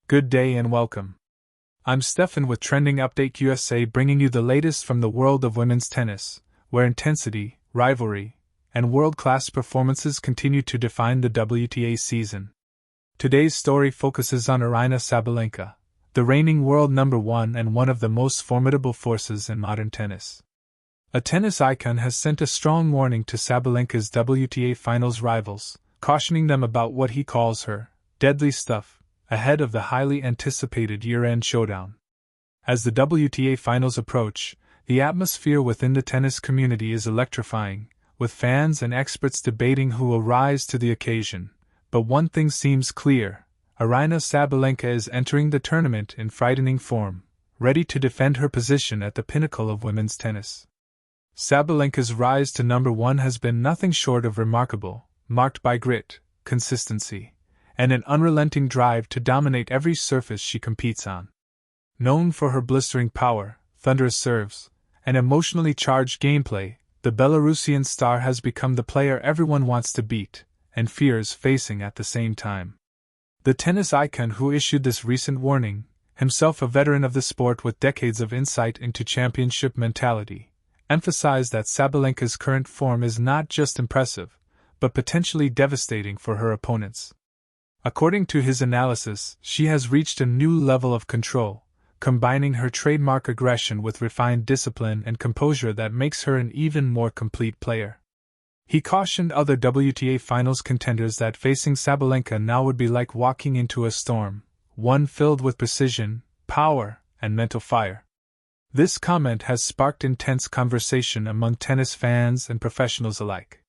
Good day and welcome. I'm Stefan with Trending Update USA, bringing you the latest from the world of women's tennis, where intensity, rivalry, and world-class performances continue to define the WTA season. Today's story focuses on Aryna Sabalenka, the reigning world number one and one of the most formidable forces in modern tennis. A tennis icon has sent a strong warning to Sabalenka's WTA Finals rivals, cautioning them about what he calls her deadly stuff, ahead of the highly anticipated year-end showdown. As the WTA Finals approach, the atmosphere within the tennis community is electrifying, with fans and experts debating who will rise to the occasion. But one thing seems clear: Aryna Sabalenka is entering the tournament in frightening form, ready to defend her position at the pinnacle of women's tennis. Sabalenka's rise to number one has been nothing short of remarkable, marked by grit, consistency, and an unrelenting drive to dominate every surface she competes on. Known for her blistering power, thunderous serves, and emotionally charged gameplay, the Belarusian star has become the player everyone wants to beat, and fears facing at the same time. The tennis icon who issued this recent warning, himself a veteran of the sport with decades of insight into championship mentality, emphasized that Sabalenka's current form is not just impressive, but potentially devastating for her opponents. According to his analysis, she has reached a new level of control, combining her trademark aggression with refined discipline and composure that makes her an even more complete player. He cautioned other WTA Finals contenders that facing Sabalenka now would be like walking into a storm, one filled with precision, power, and mental fire. This comment has sparked intense conversation among tennis fans and professionals alike.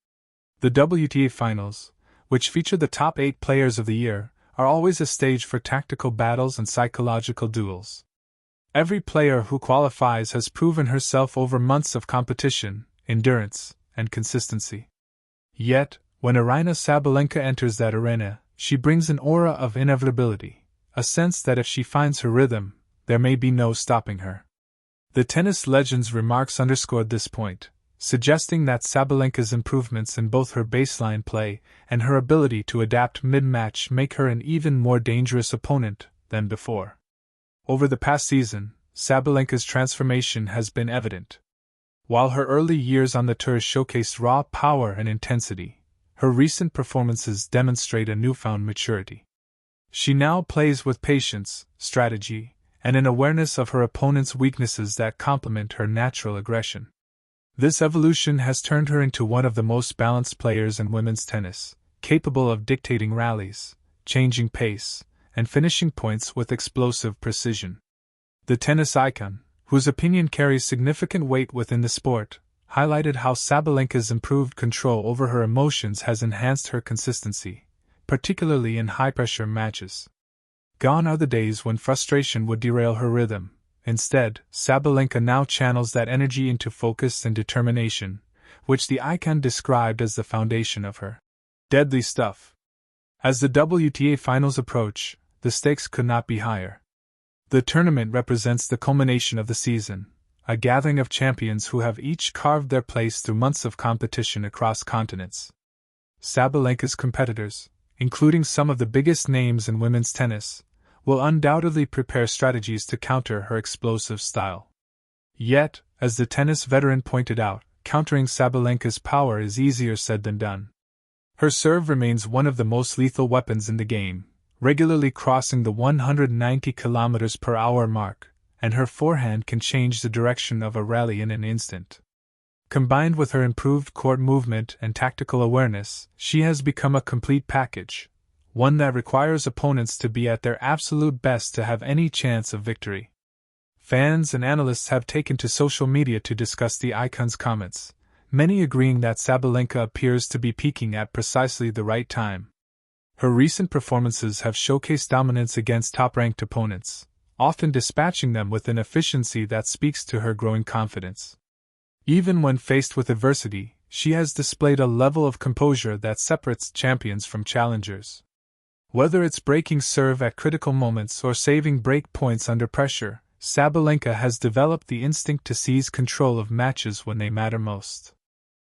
The WTA Finals, which feature the top 8 players of the year, are always a stage for tactical battles and psychological duels. Every player who qualifies has proven herself over months of competition, endurance, and consistency. Yet, when Aryna Sabalenka enters that arena, she brings an aura of inevitability, a sense that if she finds her rhythm, there may be no stopping her. The tennis legend's remarks underscored this point, suggesting that Sabalenka's improvements in both her baseline play and her ability to adapt mid-match make her an even more dangerous opponent than before. Over the past season, Sabalenka's transformation has been evident. While her early years on the tour showcased raw power and intensity, her recent performances demonstrate a newfound maturity. She now plays with patience, strategy, and an awareness of her opponent's weaknesses that complement her natural aggression. This evolution has turned her into one of the most balanced players in women's tennis, capable of dictating rallies, changing pace, and finishing points with explosive precision. The tennis icon, whose opinion carries significant weight within the sport, highlighted how Sabalenka's improved control over her emotions has enhanced her consistency, particularly in high-pressure matches. Gone are the days when frustration would derail her rhythm. Instead, Sabalenka now channels that energy into focus and determination, which the icon described as the foundation of her deadly stuff. As the WTA Finals approach, the stakes could not be higher. The tournament represents the culmination of the season, a gathering of champions who have each carved their place through months of competition across continents. Sabalenka's competitors, including some of the biggest names in women's tennis, will undoubtedly prepare strategies to counter her explosive style. Yet, as the tennis veteran pointed out, countering Sabalenka's power is easier said than done. Her serve remains one of the most lethal weapons in the game, regularly crossing the 190 km/h mark, and her forehand can change the direction of a rally in an instant. Combined with her improved court movement and tactical awareness, she has become a complete package, one that requires opponents to be at their absolute best to have any chance of victory. Fans and analysts have taken to social media to discuss the icon's comments, many agreeing that Sabalenka appears to be peaking at precisely the right time. Her recent performances have showcased dominance against top-ranked opponents, often dispatching them with an efficiency that speaks to her growing confidence. Even when faced with adversity, she has displayed a level of composure that separates champions from challengers. Whether it's breaking serve at critical moments or saving break points under pressure, Sabalenka has developed the instinct to seize control of matches when they matter most.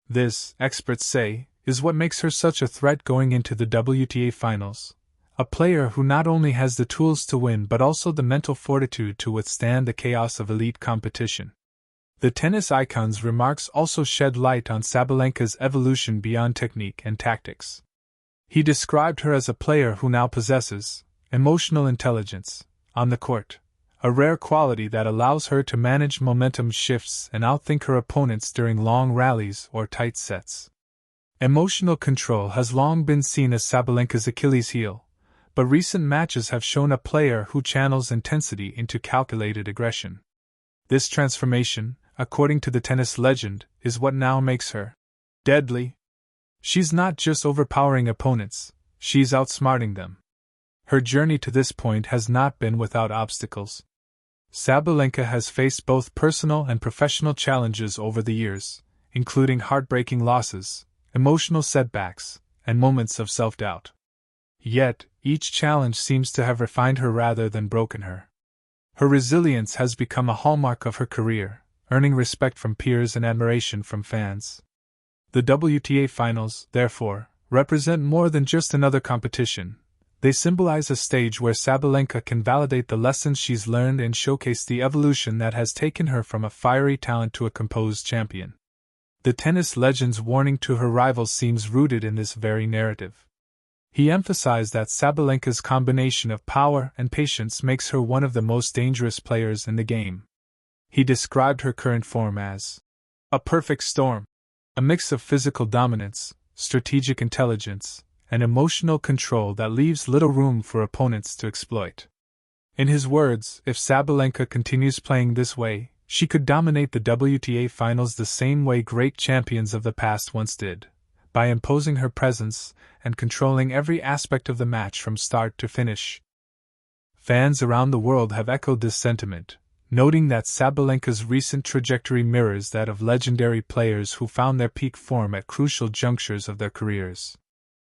This, experts say, is what makes her such a threat going into the WTA Finals, a player who not only has the tools to win but also the mental fortitude to withstand the chaos of elite competition. The tennis icon's remarks also shed light on Sabalenka's evolution beyond technique and tactics. He described her as a player who now possesses emotional intelligence on the court, a rare quality that allows her to manage momentum shifts and outthink her opponents during long rallies or tight sets. Emotional control has long been seen as Sabalenka's Achilles heel, but recent matches have shown a player who channels intensity into calculated aggression. This transformation, according to the tennis legend, is what now makes her deadly. She's not just overpowering opponents, she's outsmarting them. Her journey to this point has not been without obstacles. Sabalenka has faced both personal and professional challenges over the years, including heartbreaking losses, emotional setbacks, and moments of self-doubt. Yet, each challenge seems to have refined her rather than broken her. Her resilience has become a hallmark of her career, earning respect from peers and admiration from fans. The WTA Finals, therefore, represent more than just another competition. They symbolize a stage where Sabalenka can validate the lessons she's learned and showcase the evolution that has taken her from a fiery talent to a composed champion. The tennis legend's warning to her rivals seems rooted in this very narrative. He emphasized that Sabalenka's combination of power and patience makes her one of the most dangerous players in the game. He described her current form as a perfect storm, a mix of physical dominance, strategic intelligence, and emotional control that leaves little room for opponents to exploit. In his words, if Sabalenka continues playing this way, she could dominate the WTA Finals the same way great champions of the past once did, by imposing her presence and controlling every aspect of the match from start to finish. Fans around the world have echoed this sentiment, noting that Sabalenka's recent trajectory mirrors that of legendary players who found their peak form at crucial junctures of their careers.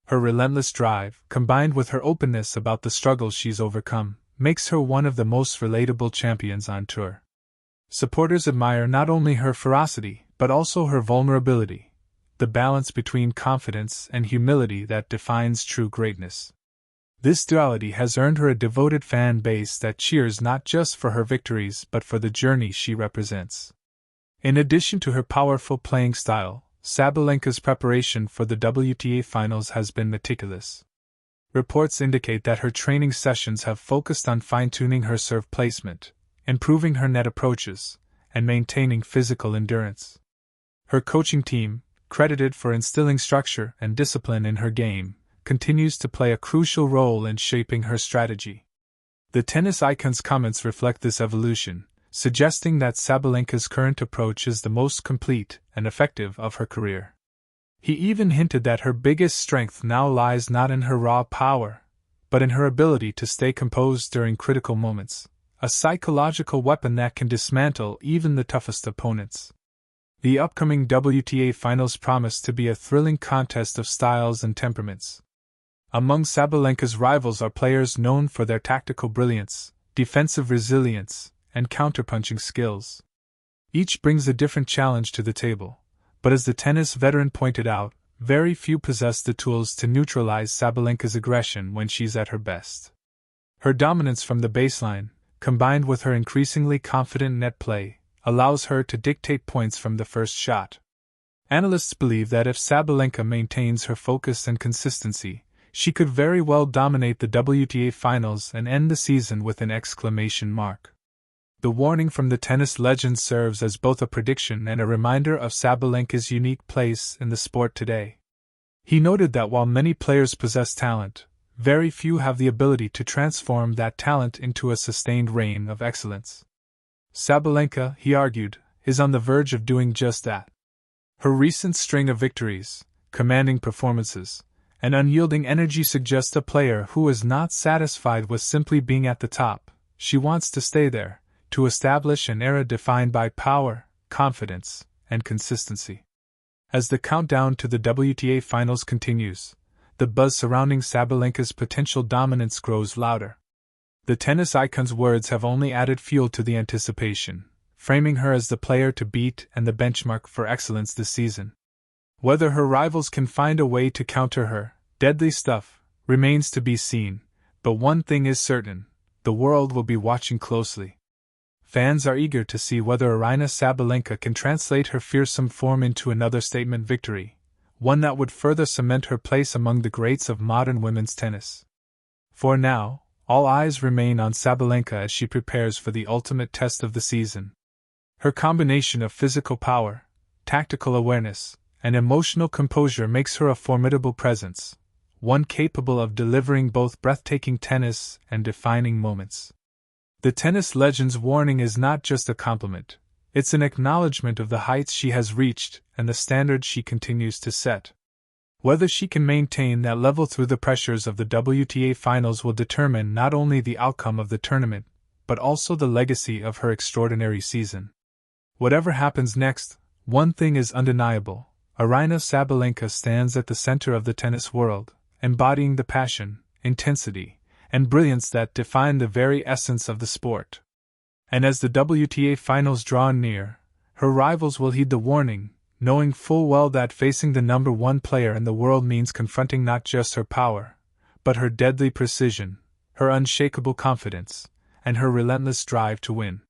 Her relentless drive, combined with her openness about the struggles she's overcome, makes her one of the most relatable champions on tour. Supporters admire not only her ferocity, but also her vulnerability, the balance between confidence and humility that defines true greatness. This duality has earned her a devoted fan base that cheers not just for her victories but for the journey she represents. In addition to her powerful playing style, Sabalenka's preparation for the WTA Finals has been meticulous. Reports indicate that her training sessions have focused on fine-tuning her serve placement, improving her net approaches, and maintaining physical endurance. Her coaching team, credited for instilling structure and discipline in her game, continues to play a crucial role in shaping her strategy. The tennis icon's comments reflect this evolution, suggesting that Sabalenka's current approach is the most complete and effective of her career. He even hinted that her biggest strength now lies not in her raw power, but in her ability to stay composed during critical moments, a psychological weapon that can dismantle even the toughest opponents. The upcoming WTA Finals promise to be a thrilling contest of styles and temperaments. Among Sabalenka's rivals are players known for their tactical brilliance, defensive resilience, and counterpunching skills. Each brings a different challenge to the table, but as the tennis veteran pointed out, very few possess the tools to neutralize Sabalenka's aggression when she's at her best. Her dominance from the baseline, combined with her increasingly confident net play, allows her to dictate points from the first shot. Analysts believe that if Sabalenka maintains her focus and consistency, she could very well dominate the WTA Finals and end the season with an exclamation mark. The warning from the tennis legend serves as both a prediction and a reminder of Sabalenka's unique place in the sport today. He noted that while many players possess talent, very few have the ability to transform that talent into a sustained reign of excellence. Sabalenka, he argued, is on the verge of doing just that. Her recent string of victories, commanding performances, and unyielding energy suggest a player who is not satisfied with simply being at the top. She wants to stay there, to establish an era defined by power, confidence, and consistency. As the countdown to the WTA Finals continues, the buzz surrounding Sabalenka's potential dominance grows louder. The tennis icon's words have only added fuel to the anticipation, framing her as the player to beat and the benchmark for excellence this season. Whether her rivals can find a way to counter her deadly stuff remains to be seen, But one thing is certain, the world will be watching closely. Fans are eager to see whether Aryna Sabalenka can translate her fearsome form into another statement victory, one that would further cement her place among the greats of modern women's tennis. For now, all eyes remain on Sabalenka as she prepares for the ultimate test of the season. Her combination of physical power, tactical awareness, and emotional composure makes her a formidable presence, one capable of delivering both breathtaking tennis and defining moments. The tennis legend's warning is not just a compliment, it's an acknowledgement of the heights she has reached and the standards she continues to set. Whether she can maintain that level through the pressures of the WTA Finals will determine not only the outcome of the tournament, but also the legacy of her extraordinary season. Whatever happens next, one thing is undeniable: Aryna Sabalenka stands at the center of the tennis world, embodying the passion, intensity, and brilliance that define the very essence of the sport. And as the WTA Finals draw near, her rivals will heed the warning, knowing full well that facing the number one player in the world means confronting not just her power, but her deadly precision, her unshakable confidence, and her relentless drive to win.